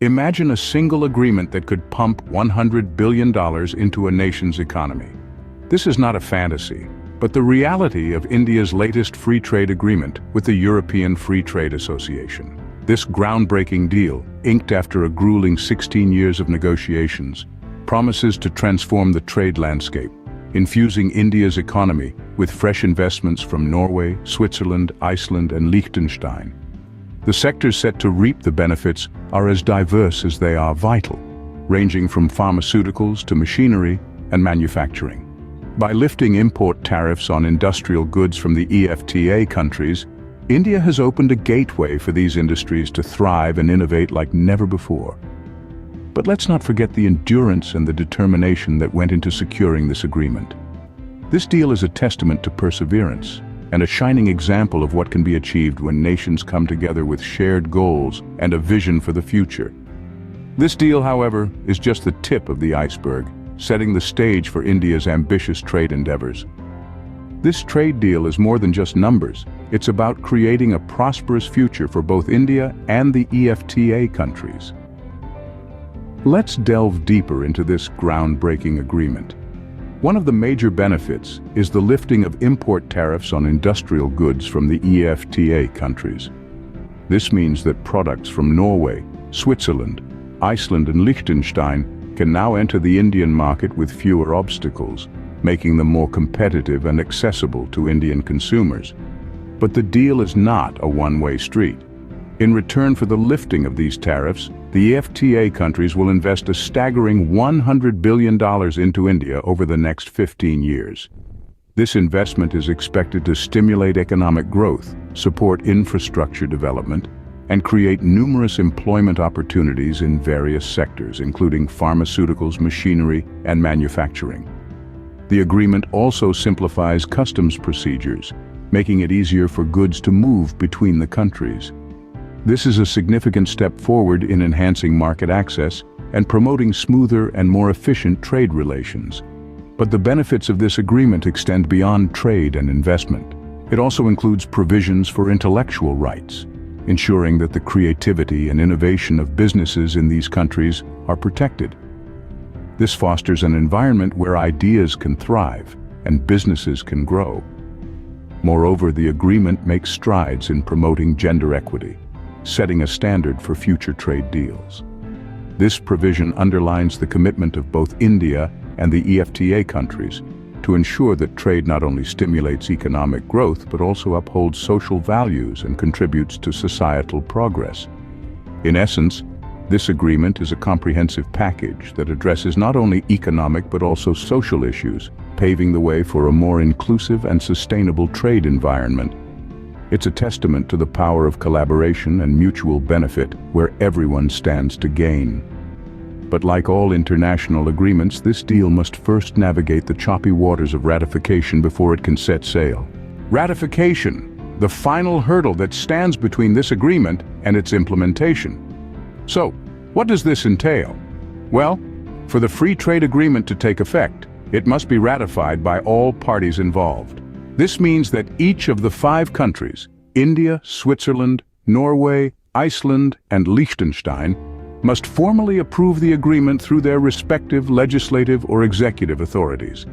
Imagine a single agreement that could pump $100 billion into a nation's economy. This is not a fantasy, but the reality of India's latest free trade agreement with the European Free Trade Association. This groundbreaking deal, inked after a grueling 16 years of negotiations, promises to transform the trade landscape, infusing India's economy with fresh investments from Norway, Switzerland, Iceland, and Liechtenstein. The sectors set to reap the benefits are as diverse as they are vital, ranging from pharmaceuticals to machinery and manufacturing. By lifting import tariffs on industrial goods from the EFTA countries, India has opened a gateway for these industries to thrive and innovate like never before. But let's not forget the endurance and the determination that went into securing this agreement. This deal is a testament to perseverance and a shining example of what can be achieved when nations come together with shared goals and a vision for the future. This deal, however, is just the tip of the iceberg, setting the stage for India's ambitious trade endeavors. This trade deal is more than just numbers. It's about creating a prosperous future for both India and the EFTA countries. Let's delve deeper into this groundbreaking agreement. One of the major benefits is the lifting of import tariffs on industrial goods from the EFTA countries. This means that products from Norway, Switzerland, Iceland, and Liechtenstein can now enter the Indian market with fewer obstacles, making them more competitive and accessible to Indian consumers. But the deal is not a one-way street. In return for the lifting of these tariffs, the EFTA countries will invest a staggering $100 billion into India over the next 15 years. This investment is expected to stimulate economic growth, support infrastructure development, and create numerous employment opportunities in various sectors, including pharmaceuticals, machinery, and manufacturing. The agreement also simplifies customs procedures, making it easier for goods to move between the countries. This is a significant step forward in enhancing market access and promoting smoother and more efficient trade relations. But the benefits of this agreement extend beyond trade and investment. It also includes provisions for intellectual rights, ensuring that the creativity and innovation of businesses in these countries are protected. This fosters an environment where ideas can thrive and businesses can grow. Moreover, the agreement makes strides in promoting gender equity, setting a standard for future trade deals. This provision underlines the commitment of both India and the EFTA countries to ensure that trade not only stimulates economic growth but also upholds social values and contributes to societal progress. In essence, this agreement is a comprehensive package that addresses not only economic but also social issues, paving the way for a more inclusive and sustainable trade environment. It's a testament to the power of collaboration and mutual benefit where everyone stands to gain. But like all international agreements, this deal must first navigate the choppy waters of ratification before it can set sail. Ratification, the final hurdle that stands between this agreement and its implementation. So, what does this entail? Well, for the free trade agreement to take effect, it must be ratified by all parties involved. This means that each of the 5 countries, India, Switzerland, Norway, Iceland, and Liechtenstein, must formally approve the agreement through their respective legislative or executive authorities.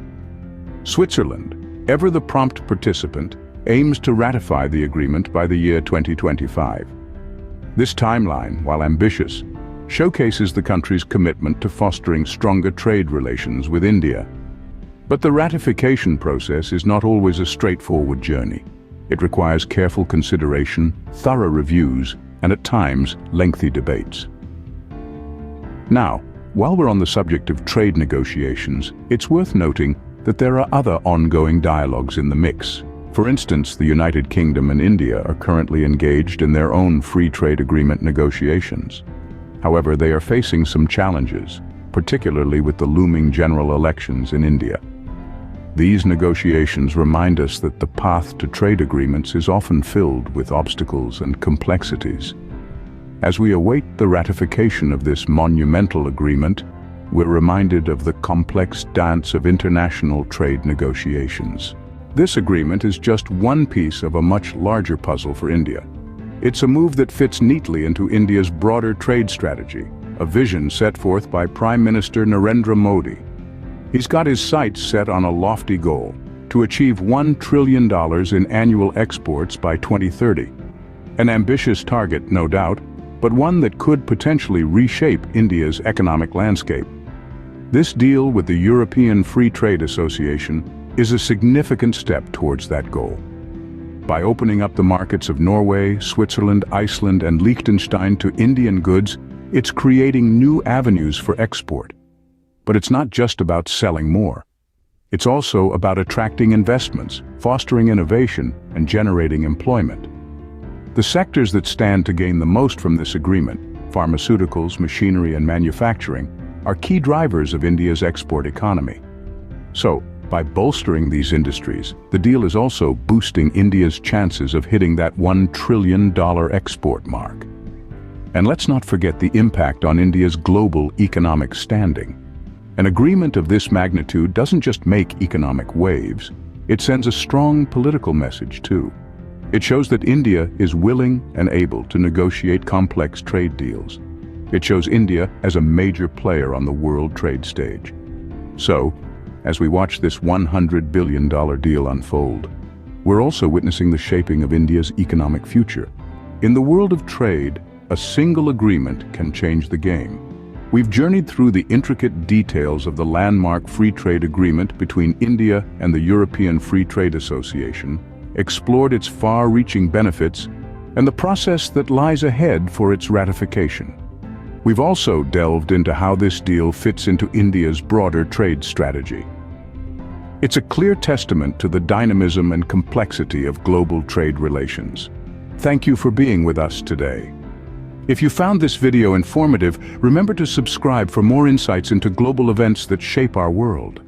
Switzerland, ever the prompt participant, aims to ratify the agreement by the year 2025. This timeline, while ambitious, showcases the country's commitment to fostering stronger trade relations with India. But the ratification process is not always a straightforward journey. It requires careful consideration, thorough reviews, and at times, lengthy debates. Now, while we're on the subject of trade negotiations, it's worth noting that there are other ongoing dialogues in the mix. For instance, the United Kingdom and India are currently engaged in their own free trade agreement negotiations. However, they are facing some challenges, particularly with the looming general elections in India. These negotiations remind us that the path to trade agreements is often filled with obstacles and complexities. As we await the ratification of this monumental agreement, we're reminded of the complex dance of international trade negotiations. This agreement is just one piece of a much larger puzzle for India. It's a move that fits neatly into India's broader trade strategy, a vision set forth by Prime Minister Narendra Modi. He's got his sights set on a lofty goal, to achieve $1 trillion in annual exports by 2030. An ambitious target, no doubt, but one that could potentially reshape India's economic landscape. This deal with the European Free Trade Association is a significant step towards that goal. By opening up the markets of Norway, Switzerland, Iceland, and Liechtenstein to Indian goods, it's creating new avenues for export. But it's not just about selling more. It's also about attracting investments, fostering innovation, and generating employment. The sectors that stand to gain the most from this agreement, pharmaceuticals, machinery, and manufacturing, are key drivers of India's export economy. So, by bolstering these industries, the deal is also boosting India's chances of hitting that $1 trillion export mark. And let's not forget the impact on India's global economic standing. An agreement of this magnitude doesn't just make economic waves, it sends a strong political message too. It shows that India is willing and able to negotiate complex trade deals. It shows India as a major player on the world trade stage. So, as we watch this $100 billion deal unfold, we're also witnessing the shaping of India's economic future. In the world of trade, a single agreement can change the game. We've journeyed through the intricate details of the landmark free trade agreement between India and the European Free Trade Association, explored its far-reaching benefits, and the process that lies ahead for its ratification. We've also delved into how this deal fits into India's broader trade strategy. It's a clear testament to the dynamism and complexity of global trade relations. Thank you for being with us today. If you found this video informative, remember to subscribe for more insights into global events that shape our world.